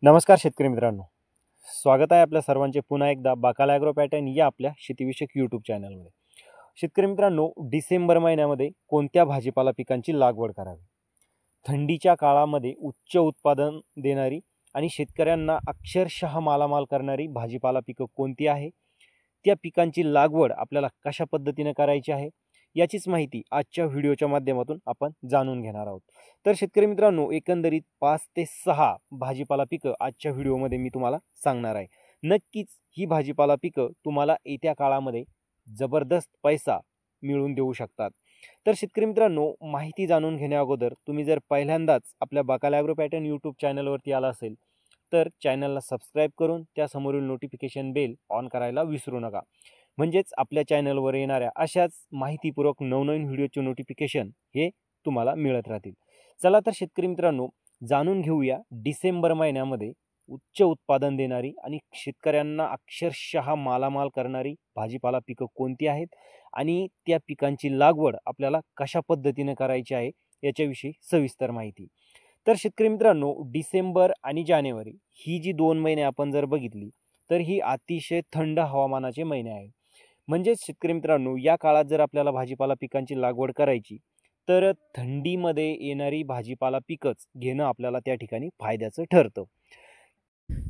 नमस्कार शेतकरी मित्रांनो, स्वागत आहे आपल्या सर्वांचे पुन्हा एकदा बाकाला ॲग्रो पॅटर्न या आपल्या शेतीविषयक यूट्यूब चॅनलमध्ये. शेतकरी मित्रांनो, डिसेंबर महिन्यामध्ये कोणत्या भाजीपाला पिकांची लागवड करावी? थंडीच्या काळामध्ये उच्च उत्पादन देणारी आणि शेतकऱ्यांना अक्षरशः मालामाल करणारी भाजीपाला पिकं कोणती आहे? त्या पिकांची लागवड आपल्याला कशा पद्धतीने करायची आहे, याचीच माहिती आजच्या व्हिडिओच्या माध्यमातून आपण जाणून घेणार आहोत. तर शेतकरी मित्रांनो, एकंदरीत 5 ते 6 भाजीपाला पिकं आजच्या व्हिडिओमध्ये मी तुम्हाला सांगणार आहे. नक्कीच ही भाजीपाला पिकं तुम्हाला येत्या काळामध्ये जबरदस्त पैसा मिळवून देऊ शकतात. तर शेतकरी मित्रांनो, माहिती जाणून घेण्याअगोदर तुम्ही जर पहिल्यांदाच आपल्या बाकाला ॲग्रो पॅटर्न यूट्यूब चॅनलवरती आला असेल तर चॅनलला सबस्क्राईब करून त्या समोरील नोटिफिकेशन बेल ऑन करायला विसरू नका. म्हणजेच आपल्या चॅनलवर येणाऱ्या अशाच माहितीपूर्वक नवनवीन व्हिडिओचे नोटिफिकेशन हे तुम्हाला मिळत राहतील. चला तर शेतकरी मित्रांनो, जाणून घेऊया डिसेंबर महिन्यामध्ये उच्च उत्पादन देणारी आणि शेतकऱ्यांना अक्षरशः मालामाल करणारी भाजीपाला पिकं कोणती आहेत आणि त्या पिकांची लागवड आपल्याला कशा पद्धतीने करायची आहे याच्याविषयी सविस्तर माहिती. तर शेतकरी मित्रांनो, डिसेंबर आणि जानेवारी ही जी 2 महिने आपण जर बघितली तर ही अतिशय थंड हवामानाचे महिने आहेत. म्हणजेच शेतकरी मित्रांनो, या काळात जर आपल्याला भाजीपाला पिकांची लागवड करायची तर थंडीमध्ये येणारी भाजीपाला पिकंच घेणं आपल्याला त्या ठिकाणी फायद्याचं ठरतं.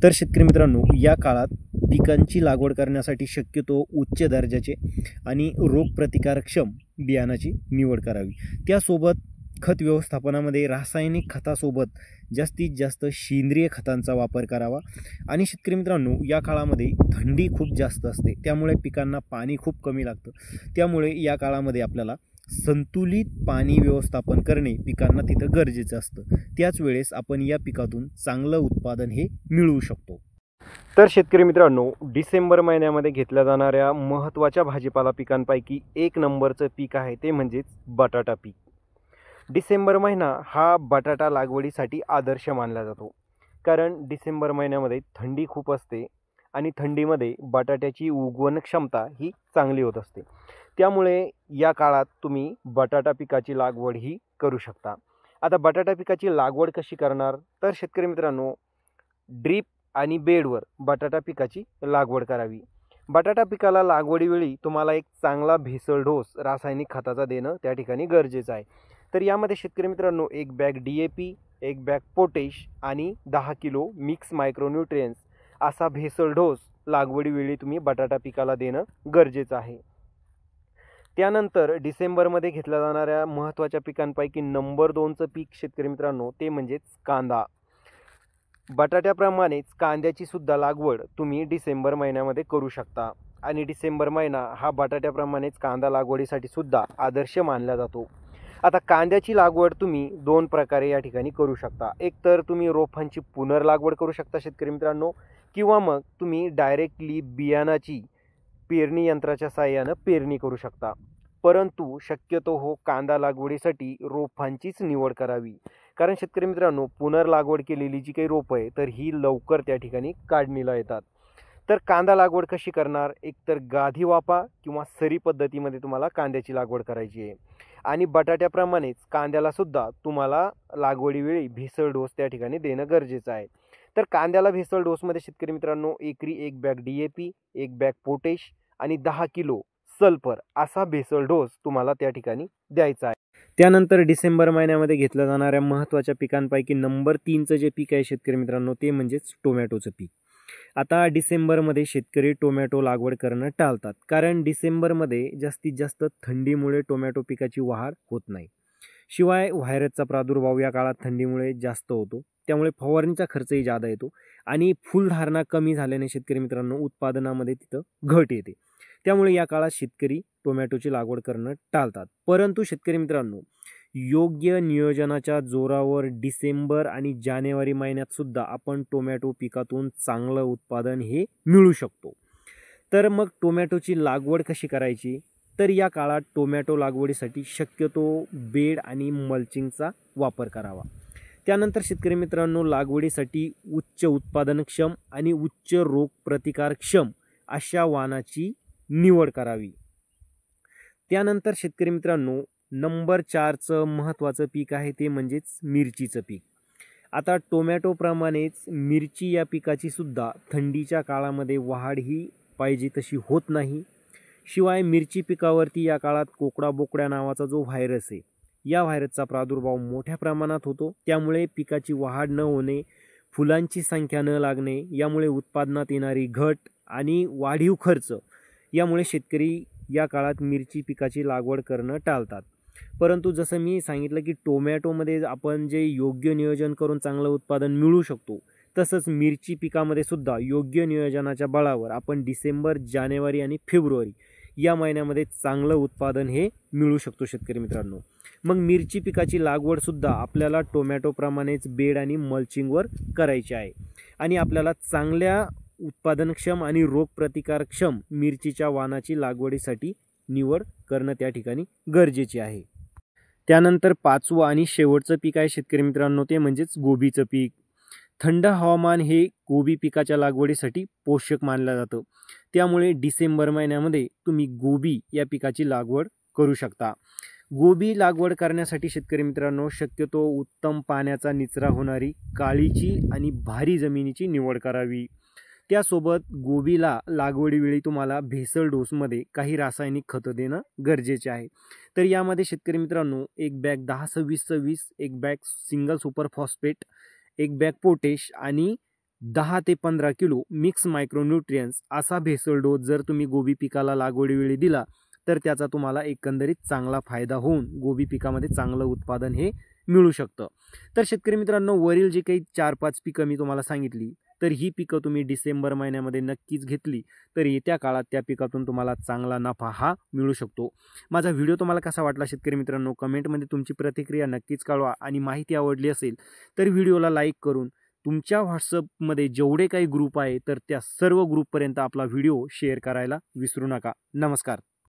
तर शेतकरी मित्रांनो, या काळात पिकांची लागवड करण्यासाठी शक्यतो उच्च दर्जाचे आणि रोगप्रतिकारक्षम बियाणाची निवड करावी. त्यासोबत खत व्यवस्थापनामध्ये रासायनिक खतासोबत जास्तीत जास्त सेंद्रिय खतांचा वापर करावा. आणि शेतकरी मित्रांनो, या काळामध्ये थंडी खूप जास्त असते, त्यामुळे पिकांना पाणी खूप कमी लागतं. त्यामुळे या काळामध्ये आपल्याला संतुलित पाणी व्यवस्थापन करणे पिकांना तिथं गरजेचं असतं. त्याच वेळेस आपण या पिकातून चांगलं उत्पादन हे मिळवू शकतो. तर शेतकरी मित्रांनो, डिसेंबर महिन्यामध्ये घेतल्या जाणाऱ्या महत्त्वाच्या भाजीपाला पिकांपैकी एक नंबरचं पीक आहे ते म्हणजेच बटाटा पीक. डिसेंबर महिना हा बटाटा लागवडीसाठी आदर्श मानला जातो, कारण डिसेंबर महिन्यामध्ये थंडी खूप असते आणि थंडीमध्ये बटाट्याची उगवण क्षमता ही चांगली होत असते. त्यामुळे या काळात तुम्ही बटाटा पिकाची लागवड ही करू शकता. आता बटाटा पिकाची लागवड कशी करणार? तर शेतकरी मित्रांनो, ड्रीप आणि बेडवर बटाटा पिकाची लागवड करावी. बटाटा पिकाला लागवडीवेळी तुम्हाला एक चांगला भेसळ डोस रासायनिक खताचा देणं त्या ठिकाणी गरजेचं आहे. तर यामध्ये शेतकरी मित्रांनो, 1 बॅग DAP, 1 बॅग पोटॅश आणि 10 किलो मिक्स मायक्रोन्यूट्रियन्स असा भेसळ डोस लागवडीवेळी तुम्ही बटाटा पिकाला देणं गरजेचं आहे. त्यानंतर डिसेंबरमध्ये घेतल्या जाणाऱ्या महत्त्वाच्या पिकांपैकी नंबर 2चं पीक शेतकरी मित्रांनो ते म्हणजेच कांदा. बटाट्याप्रमाणेच कांद्याची सुद्धा लागवड तुम्ही डिसेंबर महिन्यामध्ये करू शकता आणि डिसेंबर महिना हा बटाट्याप्रमाणेच कांदा लागवडीसाठी सुद्धा आदर्श मानला जातो. आता कांद्याची लागवड तुम्ही 2 प्रकारे या ठिकाणी करू शकता. एक तर तुम्ही रोपांची पुनर्लागवड करू शकता शेतकरी मित्रांनो, किंवा मग तुम्ही डायरेक्टली बियाणाची पेरणी यंत्राच्या साहाय्यानं पेरणी करू शकता. परंतु शक्यतो कांदा लागवडीसाठी रोपांचीच निवड करावी, कारण शेतकरी मित्रांनो, पुनर्लागवड केलेली जी काही रोपं आहे तर ही लवकर त्या ठिकाणी काढणीला येतात. तर कांदा लागवड कशी करणार? एकतर गाधी वापा किंवा सरी पद्धतीमध्ये तुम्हाला कांद्याची लागवड करायची आहे. आणि बटाट्याप्रमाणेच कांद्याला सुद्धा तुम्हाला लागवडीवेळी भेसळ डोस त्या ठिकाणी देणं गरजेचं आहे. तर कांद्याला भेसळ डोसमध्ये शेतकरी मित्रांनो, एकरी 1 बॅग DAP, 1 बॅग पोटॅश आणि 10 किलो सल्फर असा भेसळ डोस तुम्हाला त्या ठिकाणी द्यायचा आहे. त्यानंतर डिसेंबर महिन्यामध्ये घेतल्या जाणाऱ्या महत्त्वाच्या पिकांपैकी नंबर 3चं जे पीक आहे शेतकरी मित्रांनो ते म्हणजेच टोमॅटोचं पीक. आता डिसेंबरमध्ये शेतकरी टोमॅटो लागवड करणं टाळतात, कारण डिसेंबरमध्ये जास्तीत जास्त थंडीमुळे टोमॅटो पिकाची वाढ होत नाही. शिवाय व्हायरसचा प्रादुर्भाव या काळात थंडीमुळे जास्त होतो, त्यामुळे फवारणीचा खर्चही जादा येतो आणि फुलधारणा कमी झाल्याने शेतकरी मित्रांनो उत्पादनामध्ये तिथं घट येते. त्यामुळे या काळात शेतकरी टोमॅटोची लागवड करणं टाळतात. परंतु शेतकरी मित्रांनो, योग्य नियोजनाच्या जोरावर डिसेंबर आणि जानेवारी महिन्यात सुद्धा आपण टोमॅटो पिकातून चांगलं उत्पादन हे मिळू शकतो. तर मग टोमॅटोची लागवड कशी करायची? तर या काळात टोमॅटो लागवडीसाठी शक्यतो बेड आणि मल्चिंगचा वापर करावा. त्यानंतर शेतकरी मित्रांनो, लागवडीसाठी उच्च उत्पादनक्षम आणि उच्च रोगप्रतिकारक्षम अशा वाणाची निवड करावी. त्यानंतर शेतकरी मित्रांनो, नंबर 4चं महत्त्वाचं पीक आहे ते म्हणजेच मिरचीचं पीक. आता टोमॅटोप्रमाणेच मिरची या पिकाची सुद्धा थंडीच्या काळामध्ये वाढ ही पाहिजे तशी होत नाही. शिवाय मिरची पिकावरती या काळात कोकडा बोकड्या नावाचा जो व्हायरस आहे, या व्हायरसचा प्रादुर्भाव मोठ्या प्रमाणात होतो. त्यामुळे पिकाची वाढ न होणे, फुलांची संख्या न लागणे, यामुळे उत्पादनात येणारी घट आणि वाढीव खर्च, यामुळे शेतकरी या काळात मिरची पिकाची लागवड करणं टाळतात. परंतु जसं मी सांगितलं की टोमॅटोमध्ये आपण जे योग्य नियोजन करून चांगलं उत्पादन मिळवू शकतो, तसंच मिरची पिकामध्ये सुद्धा योग्य नियोजनाच्या बळावर आपण डिसेंबर, जानेवारी आणि फेब्रुवारी या महिन्यामध्ये चांगलं उत्पादन हे मिळू शकतो शेतकरी मित्रांनो. मग मिरची पिकाची लागवडसुद्धा आपल्याला टोमॅटोप्रमाणेच बेड आणि मल्चिंगवर करायची आहे आणि आपल्याला चांगल्या उत्पादनक्षम आणि रोगप्रतिकारक्षम मिरचीच्या वाणाची लागवडीसाठी निवड करणं त्या ठिकाणी गरजेचे आहे. त्यानंतर 5वं आणि शेवटचं पीक आहे शेतकरी मित्रांनो, ते म्हणजेच गोबीचं पीक. थंड हवामान हे गोबी पिकाच्या लागवडीसाठी पोषक मानलं जातं. त्यामुळे डिसेंबर महिन्यामध्ये तुम्ही गोबी या पिकाची लागवड करू शकता. गोबी लागवड करण्यासाठी शेतकरी मित्रांनो शक्यतो उत्तम पाण्याचा निचरा होणारी काळीची आणि भारी जमिनीची निवड करावी. त्यासोबत गोबीला लागवडीवेळी तुम्हाला भेसळ डोसमध्ये काही रासायनिक खतं देणं गरजेचे आहे. तर यामध्ये शेतकरी मित्रांनो एक बॅग 10-26-26, एक बॅग सिंगल सुपर फॉस्फेट, एक बॅग पोटॅश आणि 10 ते 15 किलो मिक्स मायक्रोन्यूट्रियन्स असा भेसळ डोस जर तुम्ही गोबी पिकाला लागवडीवेळी दिला तर त्याचा तुम्हाला एकंदरीत चांगला फायदा होऊन गोबी पिकामध्ये चांगलं उत्पादन हे मिळू शकतं. तर शेतकरी मित्रांनो वरील जे काही 4-5 पिकं मी तुम्हाला सांगितली, तर ही पिकं तुम्ही डिसेंबर महिन्यामध्ये नक्कीच घेतली तर येत्या काळात त्या पिकातून तुम्हाला चांगला नफा हा मिळू शकतो. माझा व्हिडिओ तुम्हाला कसा वाटला शेतकरी मित्रांनो, कमेंटमध्ये तुमची प्रतिक्रिया नक्कीच कळवा आणि माहिती आवडली असेल तर व्हिडिओला लाईक करून तुमच्या व्हॉट्सअपमध्ये जेवढे काही ग्रुप आहे तर त्या सर्व ग्रुपपर्यंत आपला व्हिडिओ शेअर करायला विसरू नका. नमस्कार.